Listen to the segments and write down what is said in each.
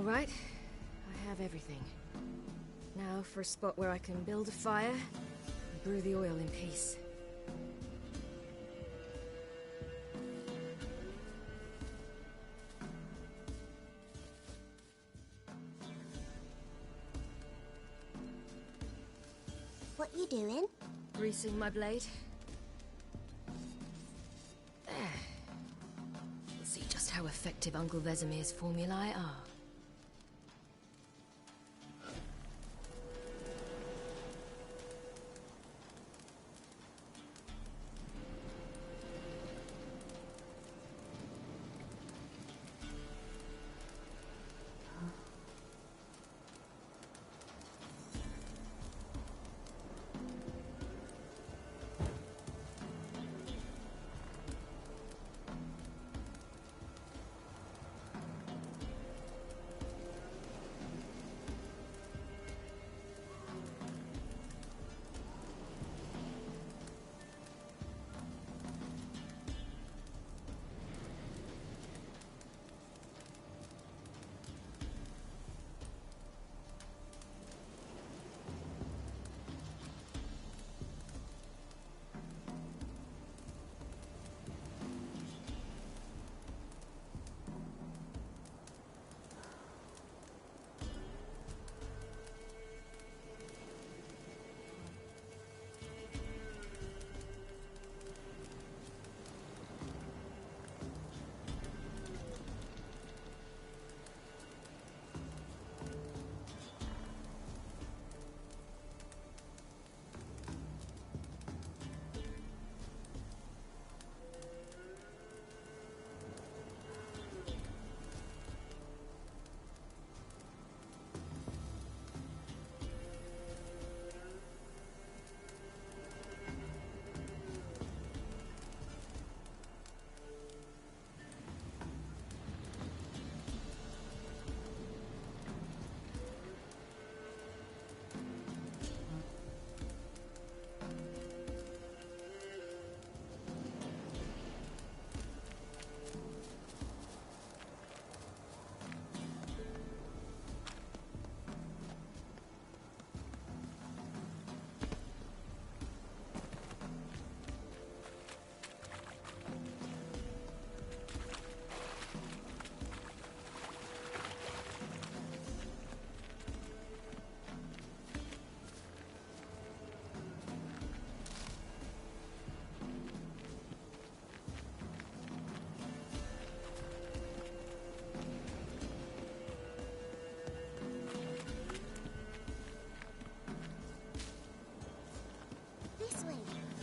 right. I have everything. Now for a spot where I can build a fire and brew the oil in peace. What you doing? Greasing my blade. There. We'll see just how effective Uncle Vesemir's formulae are.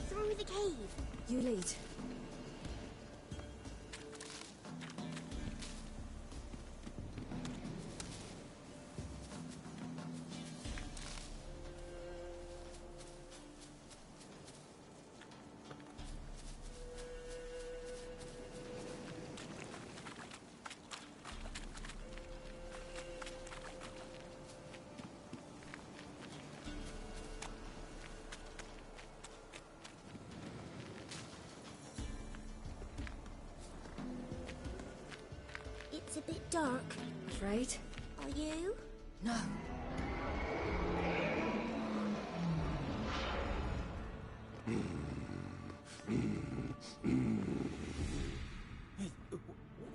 Through the cave. You lead. It's a bit dark. Afraid? Are you? No.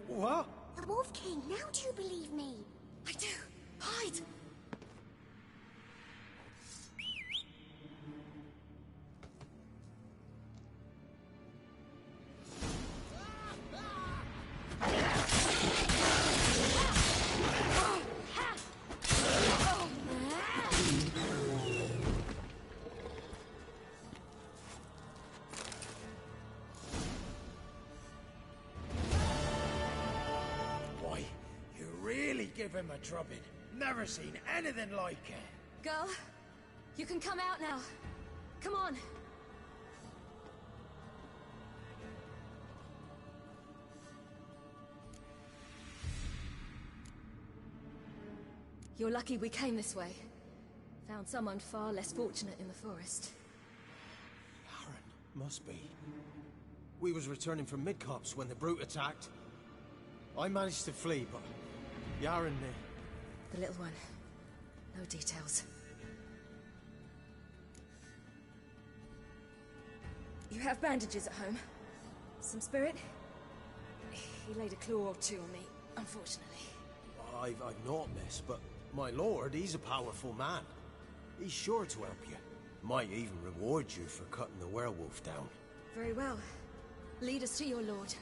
What? The Wolf King, now do you believe me? I do. Hide! Give him a drubbing. Never seen anything like it. Girl, you can come out now. Come on. You're lucky we came this way. Found someone far less fortunate in the forest. Aaron, must be. We was returning from Midcops when the brute attacked. I managed to flee, but Yaren The little one. No details. You have bandages at home? Some spirit? He laid a claw or two on me, unfortunately. I've naught, miss, but my lord, he's a powerful man. He's sure to help you. Might even reward you for cutting the werewolf down. Very well. Lead us to your lord.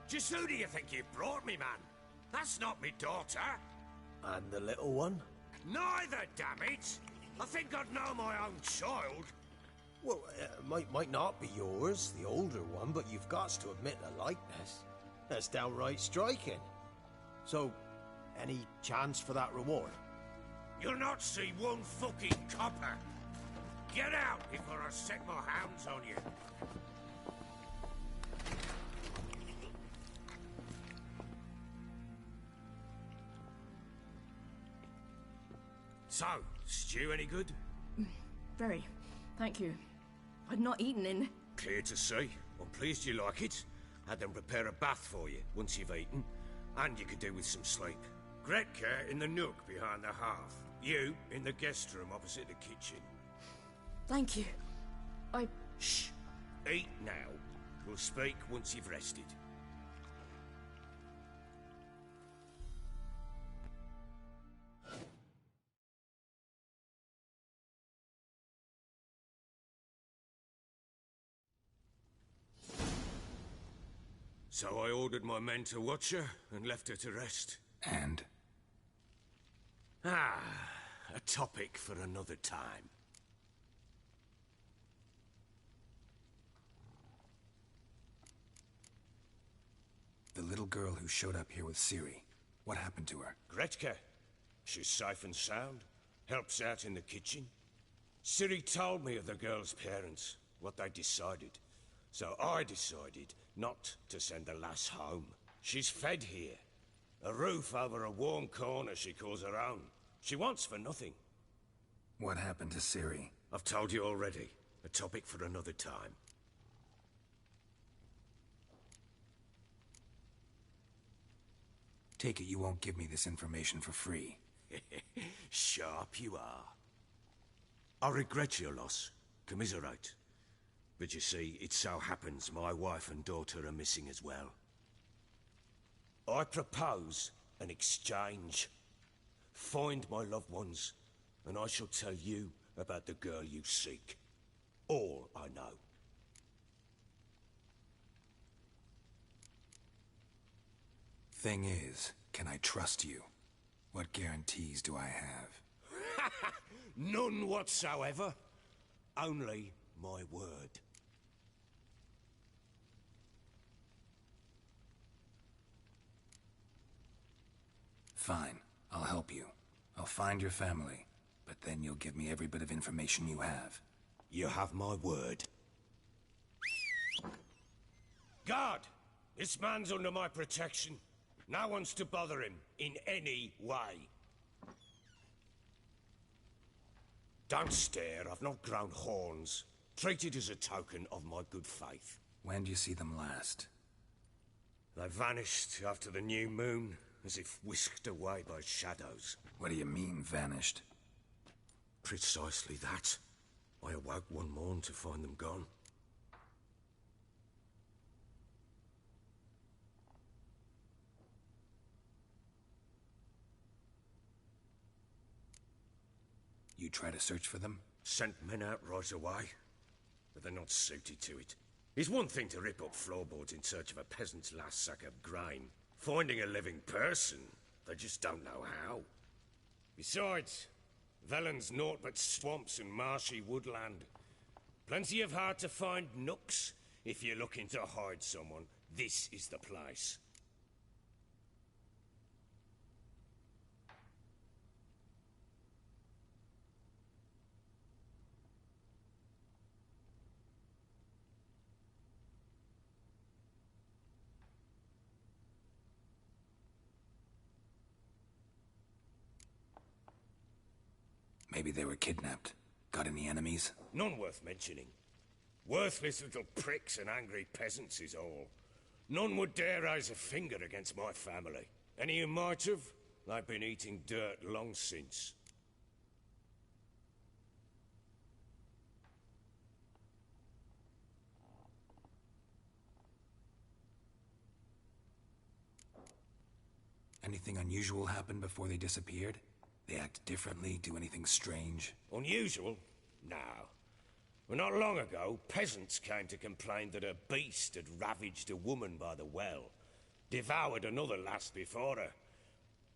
Just who do you think you brought me, man? That's not me daughter. And the little one? Neither, damn it! I think I'd know my own child. Well, might not be yours, the older one, but you've got to admit a likeness. That's downright striking. So, any chance for that reward? You'll not see one fucking copper. Get out before I set my hounds on you. So, stew any good? Very. Thank you. I'd not eaten in... Clear to see. I'm pleased you like it. Had them prepare a bath for you once you've eaten. And you could do with some sleep. Gretka in the nook behind the hearth. You in the guest room opposite the kitchen. Thank you. Shh. Eat now. We'll speak once you've rested. So I ordered my men to watch her and left her to rest. And? Ah, a topic for another time. The little girl who showed up here with Ciri, what happened to her? Gretka. She's safe and sound. Helps out in the kitchen. Ciri told me of the girl's parents, what they decided. So I decided not to send the lass home. She's fed here. A roof over a warm corner she calls her own. She wants for nothing. What happened to Ciri? I've told you already. A topic for another time. Take it you won't give me this information for free. Sharp you are. I regret your loss. Commiserate. But you see, it so happens my wife and daughter are missing as well. I propose an exchange. Find my loved ones, and I shall tell you about the girl you seek. All I know. Thing is, can I trust you? What guarantees do I have? None whatsoever. Only my word. Fine, I'll help you. I'll find your family, but then you'll give me every bit of information you have. You have my word. Guard! This man's under my protection. No one's to bother him in any way. Don't stare, I've not grown horns. Treat it as a token of my good faith. When do you see them last? They vanished after the new moon, as if whisked away by shadows. What do you mean, vanished? Precisely that. I awoke one morn to find them gone. You try to search for them? Sent men out right away. but they're not suited to it. It's one thing to rip up floorboards in search of a peasant's last sack of grain. Finding a living person, they just don't know how. Besides, Velen's naught but swamps and marshy woodland. Plenty of hard-to-find nooks. If you're looking to hide someone, this is the place. Maybe they were kidnapped. Got any enemies? None worth mentioning. Worthless little pricks and angry peasants is all. None would dare raise a finger against my family. Any who might have, they've been eating dirt long since. Anything unusual happen before they disappeared? They act differently, do anything strange? Unusual? No. Well, not long ago, peasants came to complain that a beast had ravaged a woman by the well. Devoured another lass before her.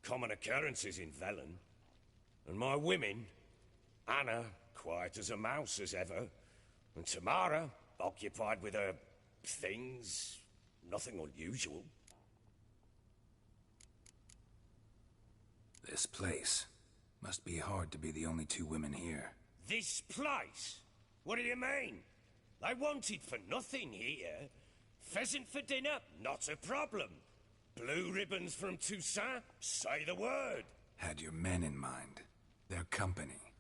Common occurrences in Velen. And my women, Anna, quiet as a mouse as ever, and Tamara, occupied with her things. Nothing unusual. This place. Must be hard to be the only two women here. This place? What do you mean? They wanted for nothing here. Pheasant for dinner? Not a problem. Blue ribbons from Toussaint? Say the word. Had your men in mind. Their company.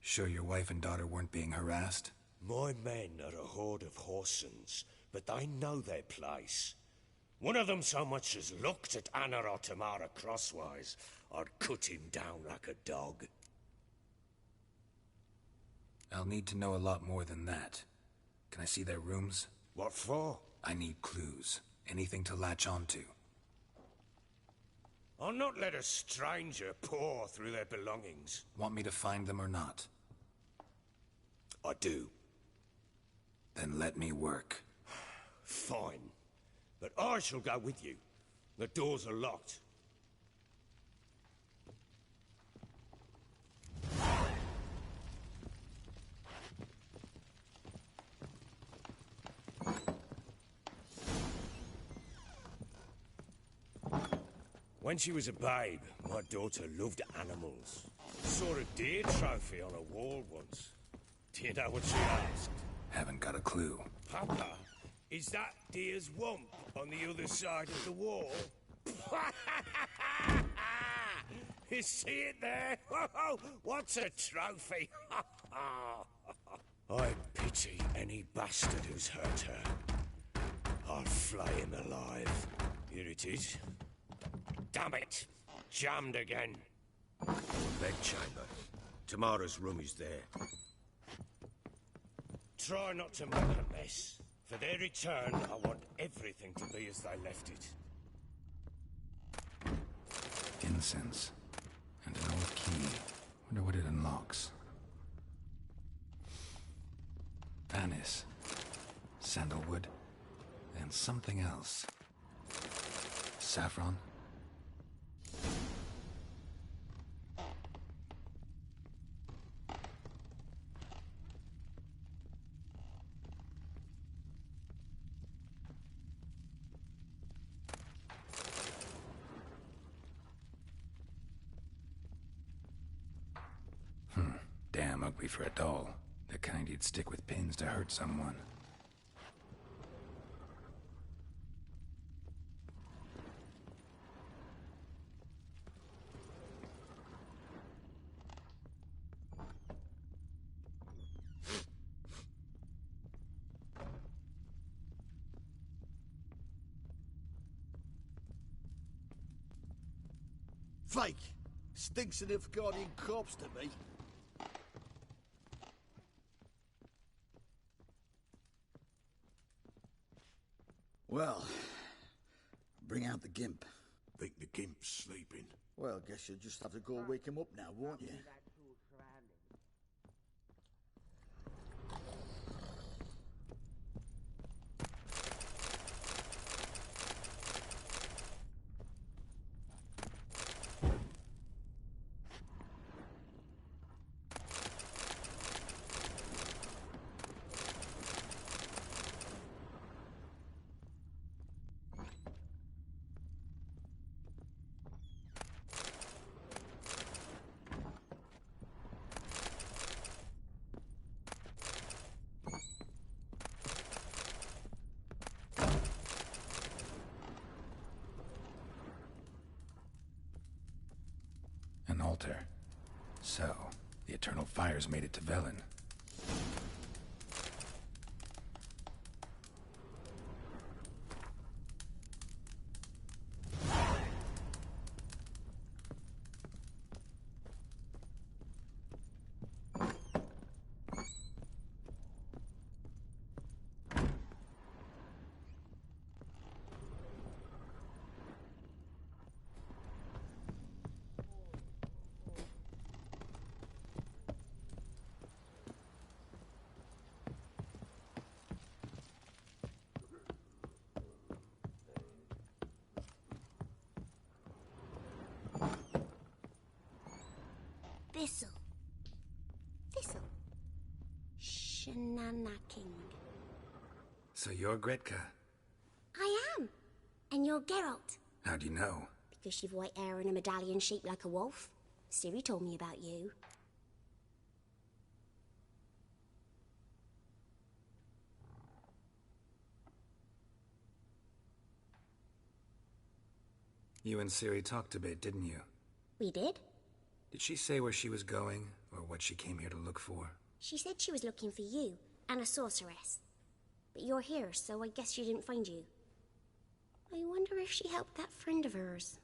Sure your wife and daughter weren't being harassed? My men are a horde of whoresons, but they know their place. One of them so much as looked at Anna or Tamara crosswise, I'd cut him down like a dog. I'll need to know a lot more than that. Can I see their rooms? What for? I need clues. Anything to latch onto. I'll not let a stranger pore through their belongings. Want me to find them or not? I do. Then let me work. Fine. But I shall go with you. The doors are locked. When she was a babe, my daughter loved animals. Saw a deer trophy on a wall once. Do you know what she asked? Haven't got a clue. Papa, is that deer's wump on the other side of the wall? You see it there? What's a trophy? I pity any bastard who's hurt her. I'll flay him alive. Here it is. Damn it! Jammed again. Bedchamber. Tamara's room is there. Try not to make a mess. For their return, I want everything to be as they left it. Incense. And an old key. Wonder what it unlocks. Anise. Sandalwood. And something else. Saffron. Damn ugly for a doll. The kind you'd stick with pins to hurt someone. Fake! Stinks of Nilfgaardian corpse to me. Well, bring out the gimp. Think the gimp's sleeping? Well, guess you'll just have to go wake him up now, won't you? shelter. So, the Eternal Fires made it to Velen. Thistle. Shenanaking. So you're Gretka. I am. And you're Geralt. How do you know? Because you've white hair and a medallion shaped like a wolf. Ciri told me about you. You and Ciri talked a bit, didn't you? We did? Did she say where she was going, or what she came here to look for? She said she was looking for you, and a sorceress. But you're here, so I guess she didn't find you. I wonder if she helped that friend of hers.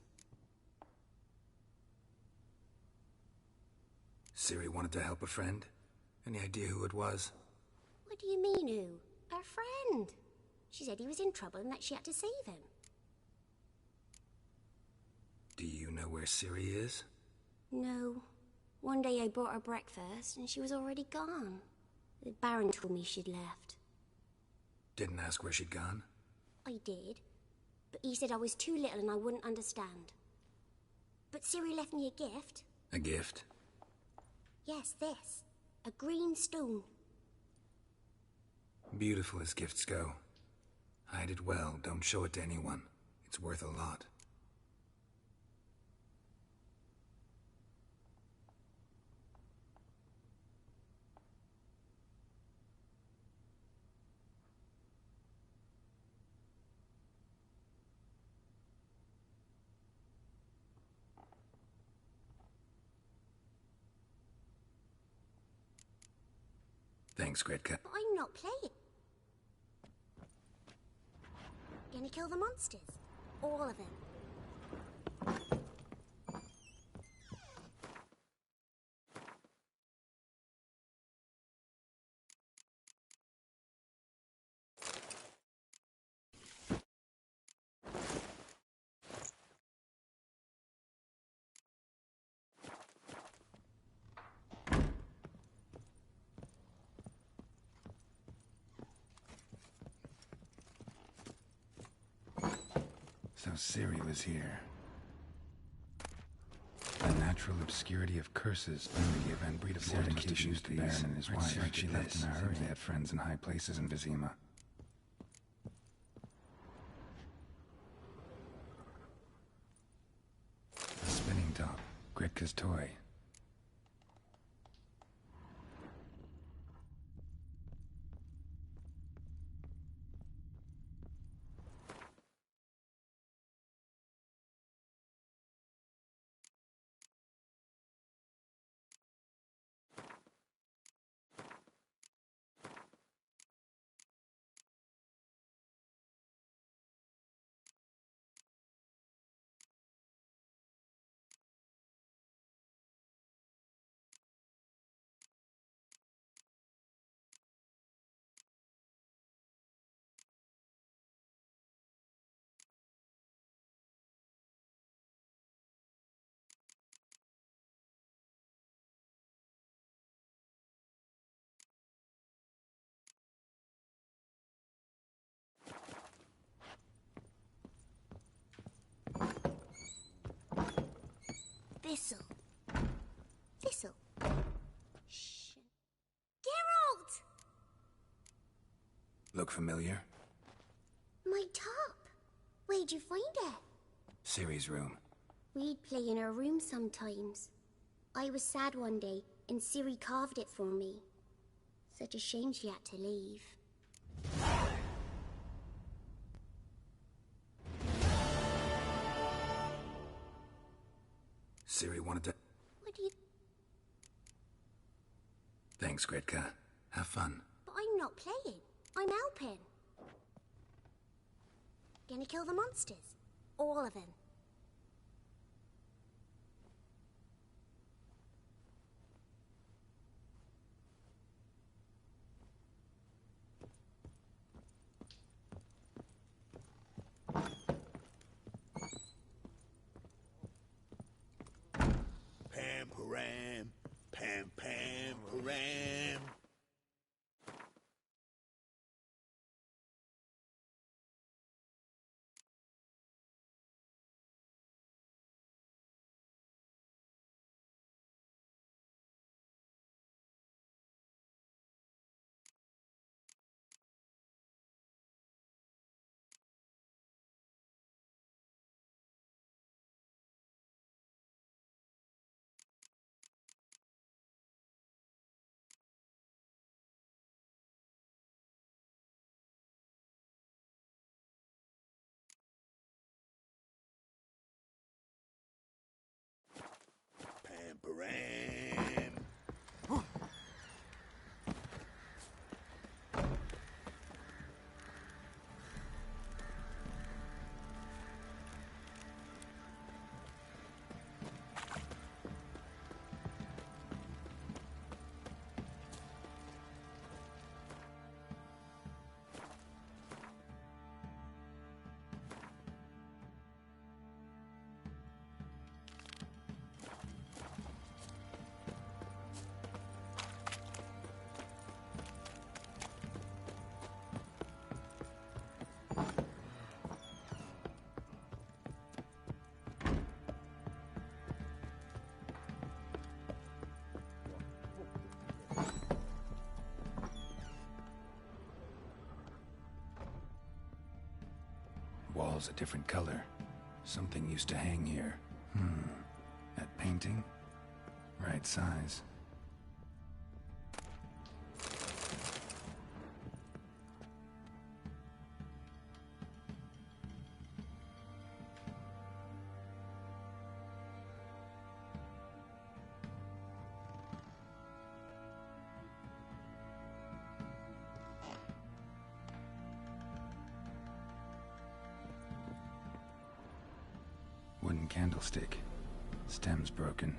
Ciri wanted to help a friend? Any idea who it was? What do you mean, who? Our friend. She said he was in trouble and that she had to save him. Do you know where Ciri is? No. One day I brought her breakfast and she was already gone. The Baron told me she'd left. Didn't ask where she'd gone? I did. But he said I was too little and I wouldn't understand. But Ciri left me a gift. A gift? Yes, this. A green stone. Beautiful as gifts go. Hide it well, don't show it to anyone. It's worth a lot. Thanks, Gretka. I'm not playing. Gonna kill the monsters. All of them. So Ciri was here. The natural obscurity of curses only the event breed of Ciri must have used the Baron and his wife. Right, she left in a hurry. They had friends in high places in Vizima. A spinning top. Gretka's toy. Thistle. Shh. Geralt! Look familiar? My top. Where'd you find it? Ciri's room. We'd play in her room sometimes. I was sad one day, and Ciri carved it for me. Such a shame she had to leave. Ciri wanted to... Why do you... Thanks, Gretka. Have fun. But I'm not playing. I'm helping. Gonna kill the monsters. All of them. Pam-param, pam-pam-param. Pam-param. Wall's a different color. Something used to hang here. That painting? Right size. Wooden candlestick. Stem's broken.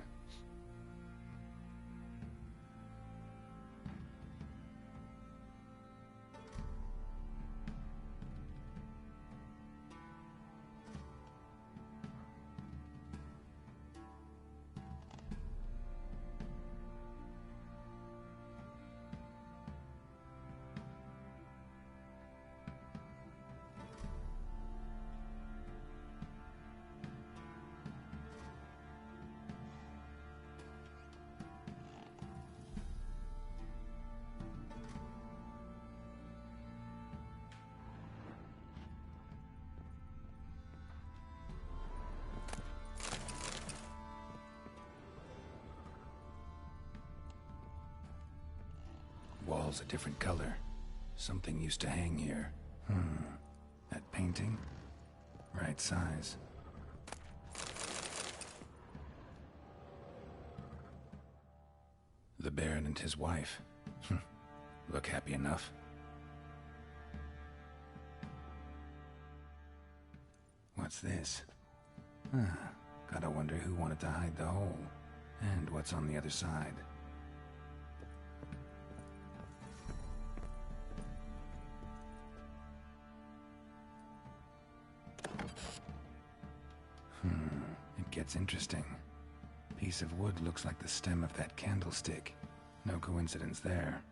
Wall's a different color. Something used to hang here. That painting? Right size. The Baron and his wife. Look happy enough. What's this? Gotta wonder who wanted to hide the hole. And what's on the other side. It gets interesting. Piece of wood looks like the stem of that candlestick. No coincidence there.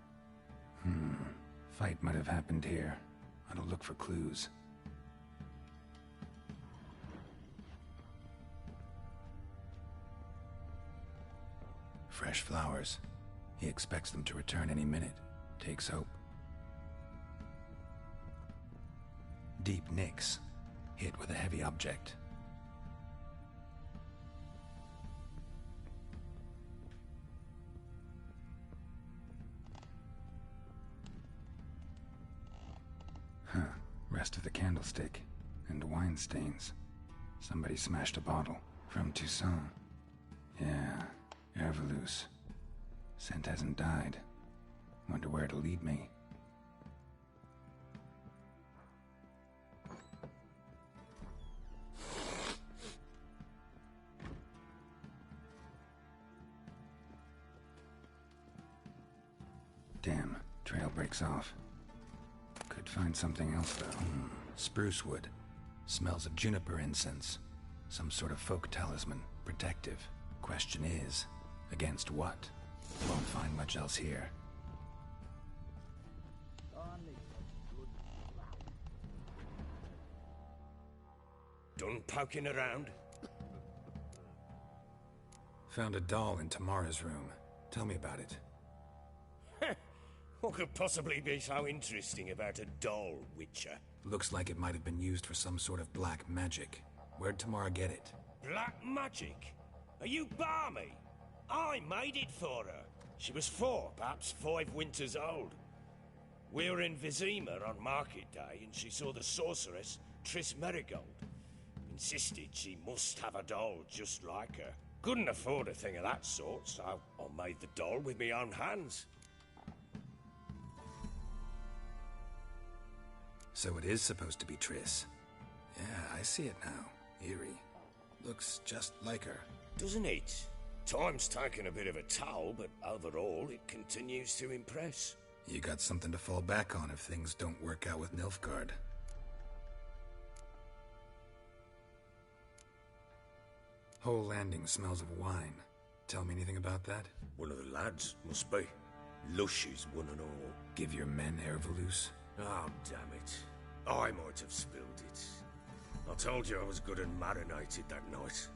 Fight might have happened here. I'll look for clues. Fresh flowers. He expects them to return any minute. Takes hope. Deep nicks. Hit with a heavy object. Rest of the candlestick. And wine stains. Somebody smashed a bottle. From Toussaint. Yeah. Ervolus. Scent hasn't died. Wonder where it'll lead me. Damn, trail breaks off. Could find something else though. Spruce wood. Smells of juniper incense. Some sort of folk talisman. Protective. Question is, against what? Won't find much else here. Done poking around? Found a doll in Tamara's room. Tell me about it. What could possibly be so interesting about a doll, Witcher? Looks like it might have been used for some sort of black magic. Where'd Tamara get it? Black magic? Are you balmy? I made it for her. She was 4, perhaps 5 winters old. We were in Vizima on market day, and she saw the sorceress, Triss Merigold. Insisted she must have a doll just like her. Couldn't afford a thing of that sort, so I made the doll with my own hands. So it is supposed to be Triss. Yeah, I see it now. Eerie. Looks just like her. Doesn't it? Time's taken a bit of a toll, but overall it continues to impress. You got something to fall back on if things don't work out with Nilfgaard. Whole landing smells of wine. Tell me anything about that? One of the lads, must be. Lushes, one and all. Give your men Ervolus? Oh, damn it. I might have spilled it. I told you I was good and marinated that night.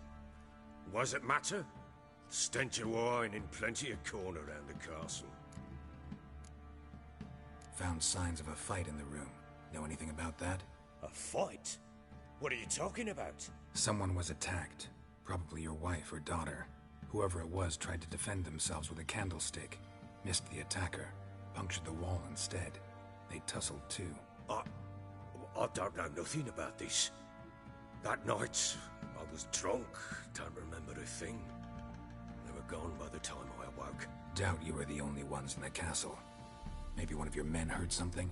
What does it matter? Stench of wine in plenty of corn around the castle. Found signs of a fight in the room. Know anything about that? A fight? What are you talking about? Someone was attacked. Probably your wife or daughter. Whoever it was tried to defend themselves with a candlestick. Missed the attacker. Punctured the wall instead. They tussled too. I don't know nothing about this. That night, I was drunk. Don't remember a thing. They were gone by the time I awoke. Doubt you were the only ones in the castle. Maybe one of your men heard something?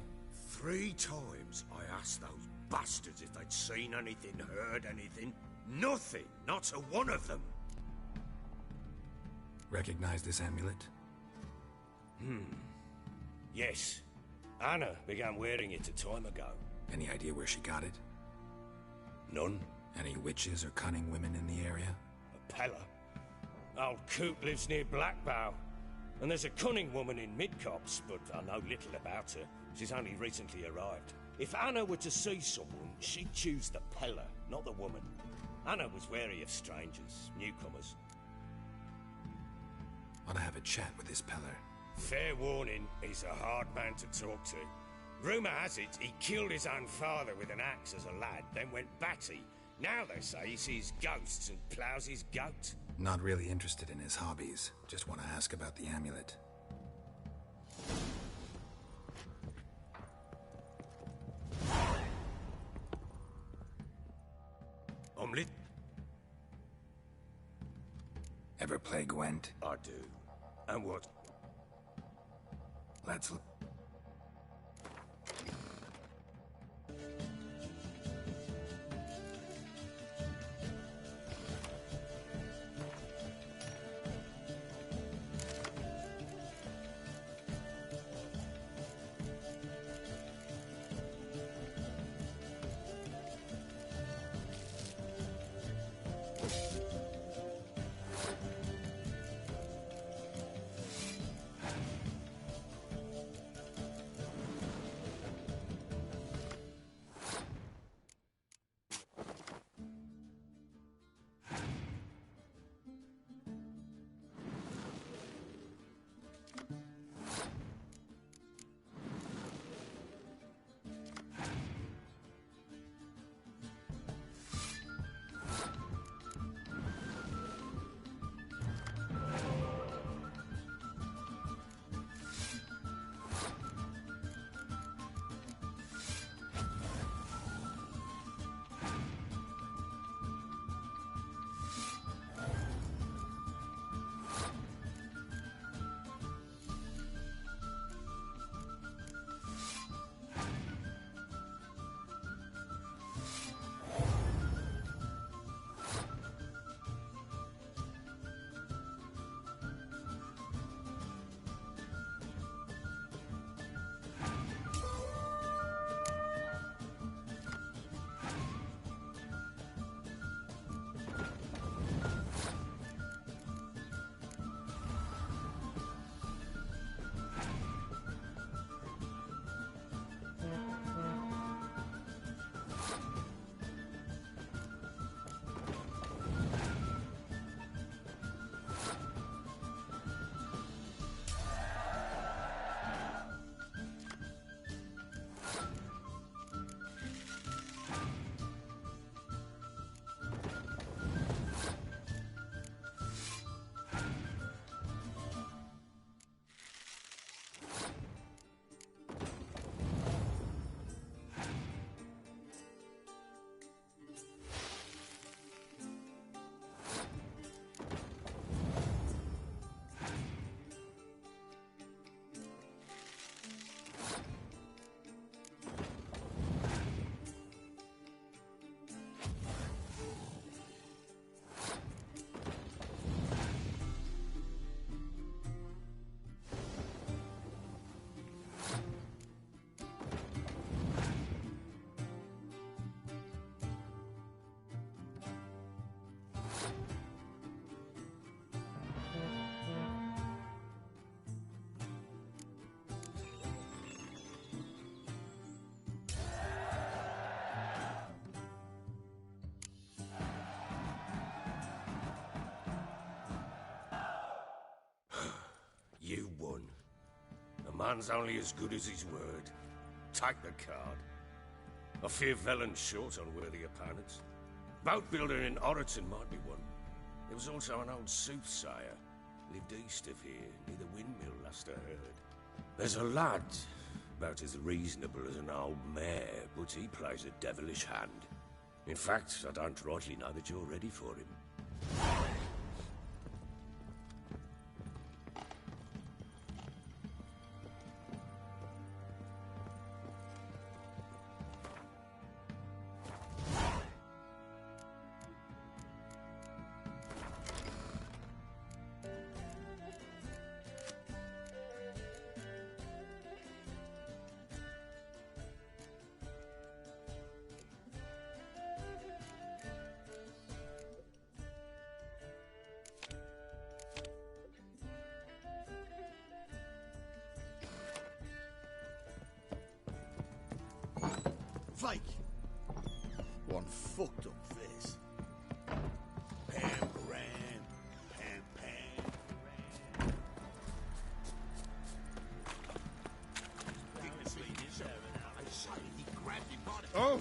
3 times I asked those bastards if they'd seen anything, heard anything. Nothing! Not a one of them! Recognize this amulet? Yes. Anna began wearing it a time ago. Any idea where she got it? None. Any witches or cunning women in the area? A Pella. Old Coot lives near Blackbow. And there's a cunning woman in Midcopse, but I know little about her. She's only recently arrived. If Anna were to see someone, she'd choose the Pella, not the woman. Anna was wary of strangers, newcomers. Ought to have a chat with this Peller. Fair warning, he's a hard man to talk to. Rumour has it he killed his own father with an axe as a lad, then went batty. Now they say he sees ghosts and ploughs his goat. Not really interested in his hobbies. Just want to ask about the amulet. Omelette? Ever play Gwent? I do. And what? Let's look. man's only as good as his word. Take the card. I fear Velen's short on worthy opponents. Boat builder in Oroton might be one. There was also an old soothsayer. Lived east of here, near the windmill, last I heard. There's a lad, about as reasonable as an old mare, but he plays a devilish hand. In fact, I don't rightly know that you're ready for him. Fake. One fucked up face. Pam, ram, pam, pam, ram. I say he grabbed him by the... Oh!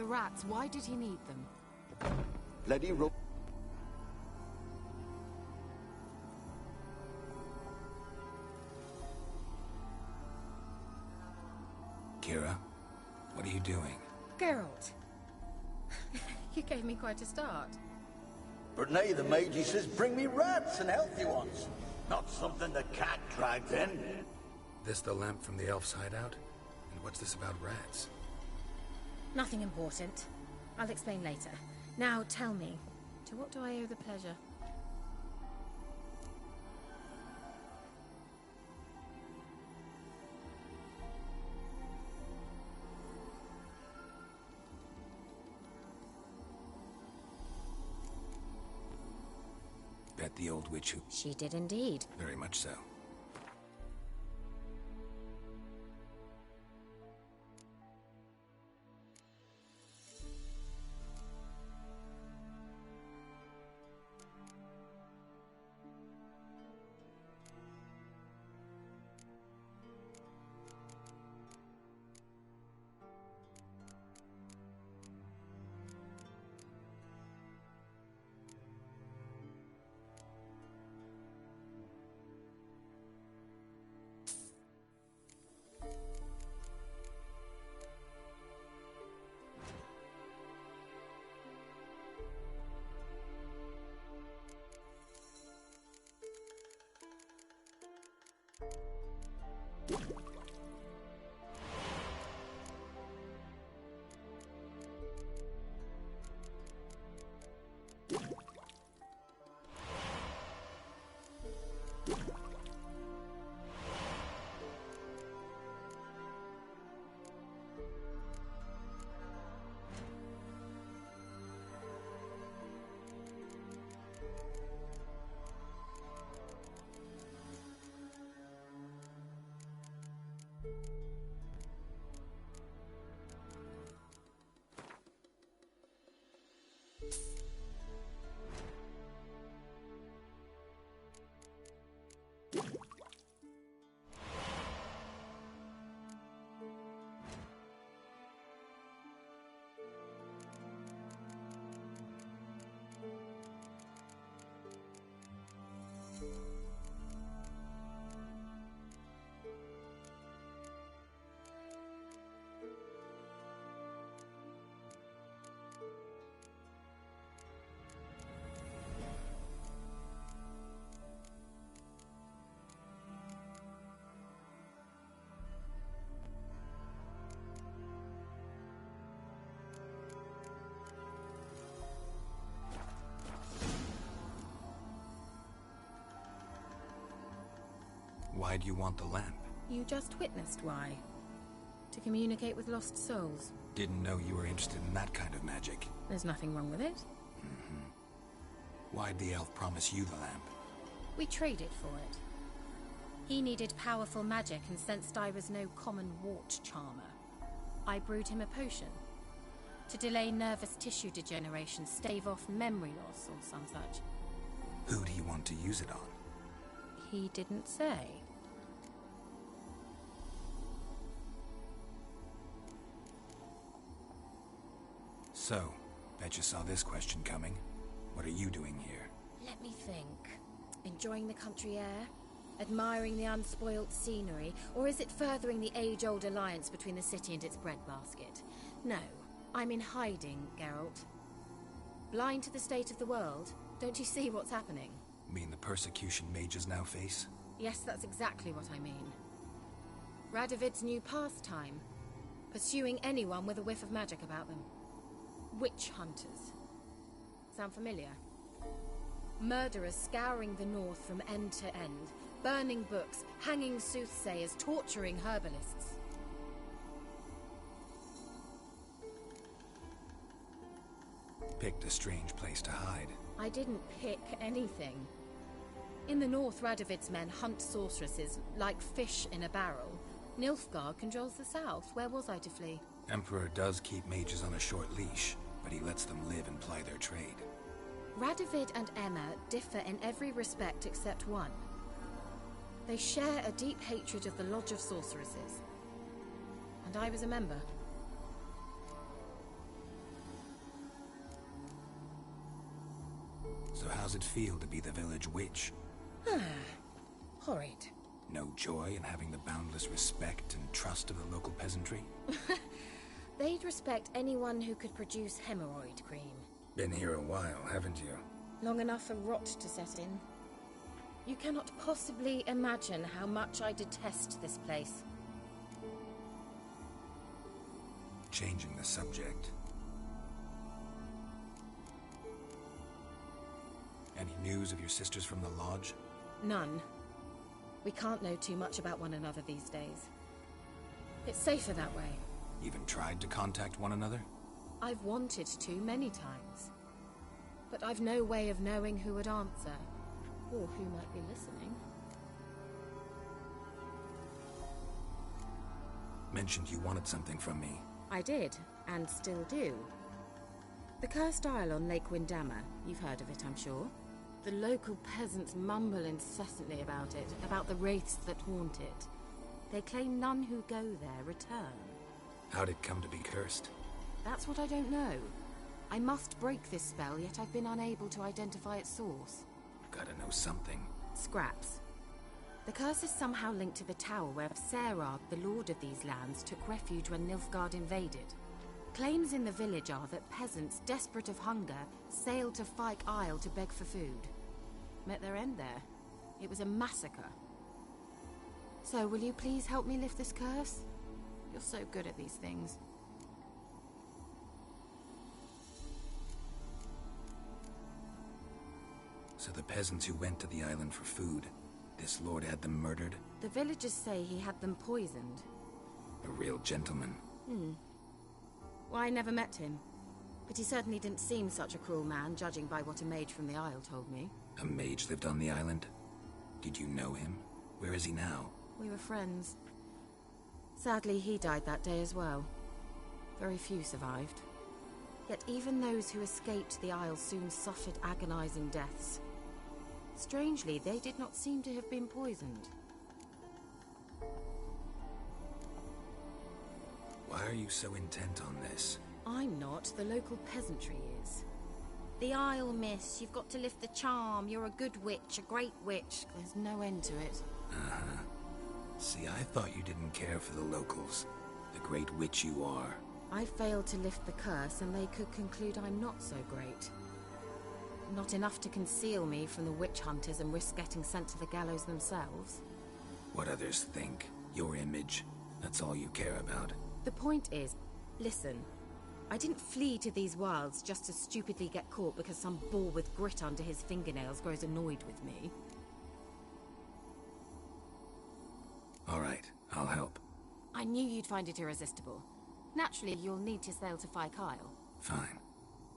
rats, why did he need them? Bloody ro- Kira, what are you doing? Geralt. You gave me quite a start. But nay, the mage, he says, bring me rats and healthy ones. Not something the cat dragged in. This the lamp from the elf's hideout? And what's this about rats? Nothing important. I'll explain later. Now tell me, to what do I owe the pleasure? Bet the old witch who... She did indeed. Very much so. Why do you want the lamp? You just witnessed why. To communicate with lost souls. Didn't know you were interested in that kind of magic. There's nothing wrong with it. Why'd the elf promise you the lamp? We traded for it. He needed powerful magic and sensed I was no common wart charmer. I brewed him a potion. To delay nervous tissue degeneration, stave off memory loss or some such. Who'd he want to use it on? He didn't say. So, bet you saw this question coming. What are you doing here? Let me think. Enjoying the country air? Admiring the unspoilt scenery? Or is it furthering the age-old alliance between the city and its breadbasket? No, I'm in hiding, Geralt. Blind to the state of the world? Don't you see what's happening? Mean the persecution mages now face? Yes, that's exactly what I mean. Radovid's new pastime. Pursuing anyone with a whiff of magic about them. Witch hunters. Sound familiar? Murderers scouring the north from end to end, burning books, hanging soothsayers, torturing herbalists. Picked a strange place to hide. I didn't pick anything. In the north, Radovid's men hunt sorceresses like fish in a barrel. Nilfgaard controls the south. Where was I to flee? Emperor does keep mages on a short leash, but he lets them live and ply their trade. Radovid and Emma differ in every respect except one. They share a deep hatred of the Lodge of Sorceresses. And I was a member. How's it feel to be the village witch? Horrid. No joy in having the boundless respect and trust of the local peasantry? They'd respect anyone who could produce hemorrhoid cream. Been here a while, haven't you? Long enough for rot to set in. You cannot possibly imagine how much I detest this place. Changing the subject. Any news of your sisters from the lodge? None. We can't know too much about one another these days. It's safer that way. Even tried to contact one another? I've wanted to many times. But I've no way of knowing who would answer, or who might be listening. Mentioned you wanted something from me. I did, and still do. The cursed isle on Lake Windammer, you've heard of it, I'm sure. The local peasants mumble incessantly about it, about the wraiths that haunt it. They claim none who go there return. How'd it come to be cursed? That's what I don't know. I must break this spell, yet I've been unable to identify its source. Gotta know something. Scraps. The curse is somehow linked to the tower where Serad, the lord of these lands, took refuge when Nilfgaard invaded. Claims in the village are that peasants, desperate of hunger, sailed to Fyke Isle to beg for food. Met their end there. It was a massacre. So, will you please help me lift this curse? You're so good at these things. So the peasants who went to the island for food, this lord had them murdered? The villagers say he had them poisoned. A real gentleman. Well, I never met him. But he certainly didn't seem such a cruel man, judging by what a mage from the Isle told me. A mage lived on the island? Did you know him? Where is he now? We were friends. Sadly, he died that day as well. Very few survived. Yet even those who escaped the Isle soon suffered agonizing deaths. Strangely, they did not seem to have been poisoned. Why are you so intent on this? I'm not, the local peasantry is. The Isle, miss, you've got to lift the charm. You're a good witch, a great witch. There's no end to it. Uh-huh. See, I thought you didn't care for the locals. The great witch you are. I failed to lift the curse, and they could conclude I'm not so great. Not enough to conceal me from the witch hunters and risk getting sent to the gallows themselves. What others think, your image, that's all you care about. The point is, listen, I didn't flee to these wilds just to stupidly get caught because some boar with grit under his fingernails grows annoyed with me. All right, I'll help. I knew you'd find it irresistible. Naturally, you'll need to sail to Fyke Isle. Fine.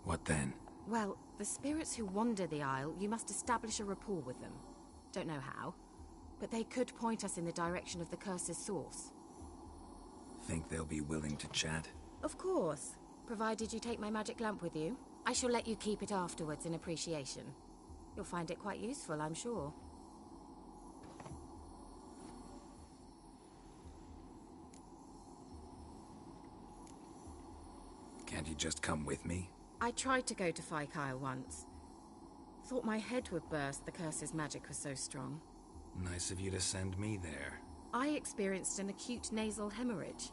What then? Well, the spirits who wander the Isle, you must establish a rapport with them. Don't know how, but they could point us in the direction of the curse's source. Think they'll be willing to chat? Of course, provided you take my magic lamp with you. I shall let you keep it afterwards in appreciation. You'll find it quite useful, I'm sure. Can't you just come with me? I tried to go to Fyke Isle once. Thought my head would burst, the curse's magic was so strong. Nice of you to send me there. I experienced an acute nasal hemorrhage.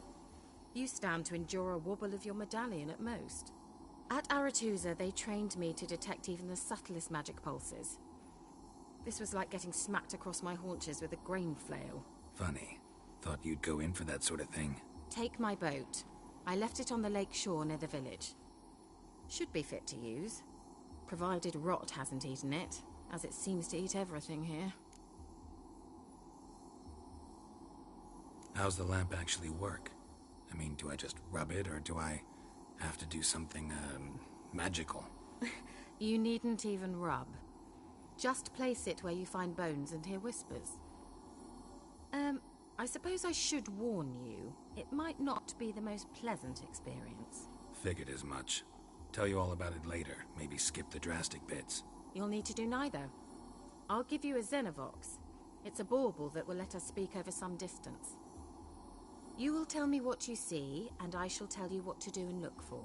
You stand to endure a wobble of your medallion at most. At Aretusa, they trained me to detect even the subtlest magic pulses. This was like getting smacked across my haunches with a grain flail. Funny. Thought you'd go in for that sort of thing. Take my boat. I left it on the lake shore near the village. Should be fit to use, provided rot hasn't eaten it, as it seems to eat everything here. How's the lamp actually work? I mean, do I just rub it, or do I have to do something, magical? You needn't even rub. Just place it where you find bones and hear whispers. I suppose I should warn you, it might not be the most pleasant experience. Figured as much. Tell you all about it later, maybe skip the drastic bits. You'll need to do neither. I'll give you a Xenovox. It's a bauble that will let us speak over some distance. You will tell me what you see, and I shall tell you what to do and look for.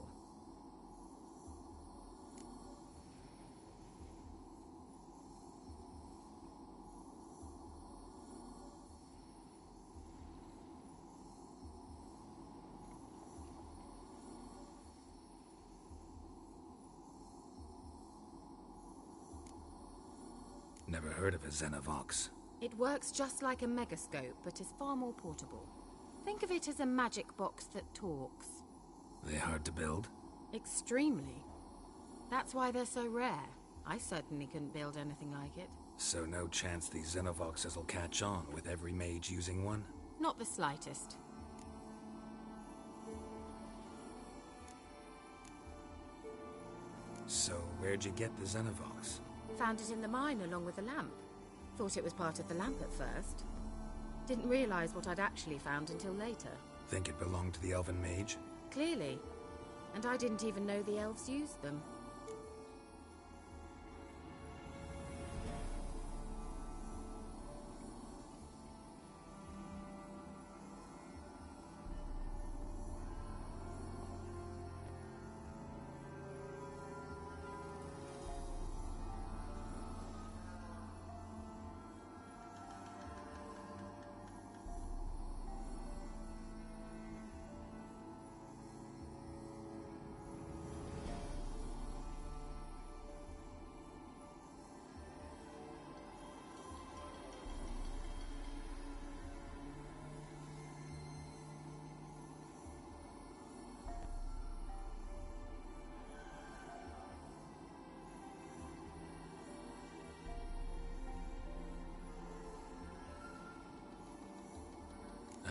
heard of a Xenovox. It works just like a megascope, but is far more portable. Think of it as a magic box that talks. They hard to build? Extremely. That's why they're so rare. I certainly couldn't build anything like it. So no chance these Xenovoxes will catch on with every mage using one? Not the slightest. So where'd you get the Xenovox? Found it in the mine along with the lamp. Thought it was part of the lamp at first. Didn't realize what I'd actually found until later. Think it belonged to the elven mage? Clearly. And I didn't even know the elves used them.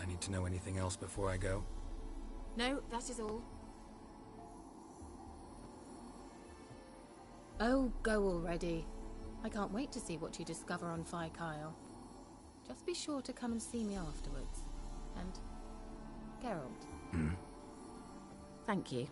I need to know anything else before I go? No, that is all. Oh, go already. I can't wait to see what you discover on Phi Kyle. Just be sure to come and see me afterwards. And Geralt. Hmm? Thank you.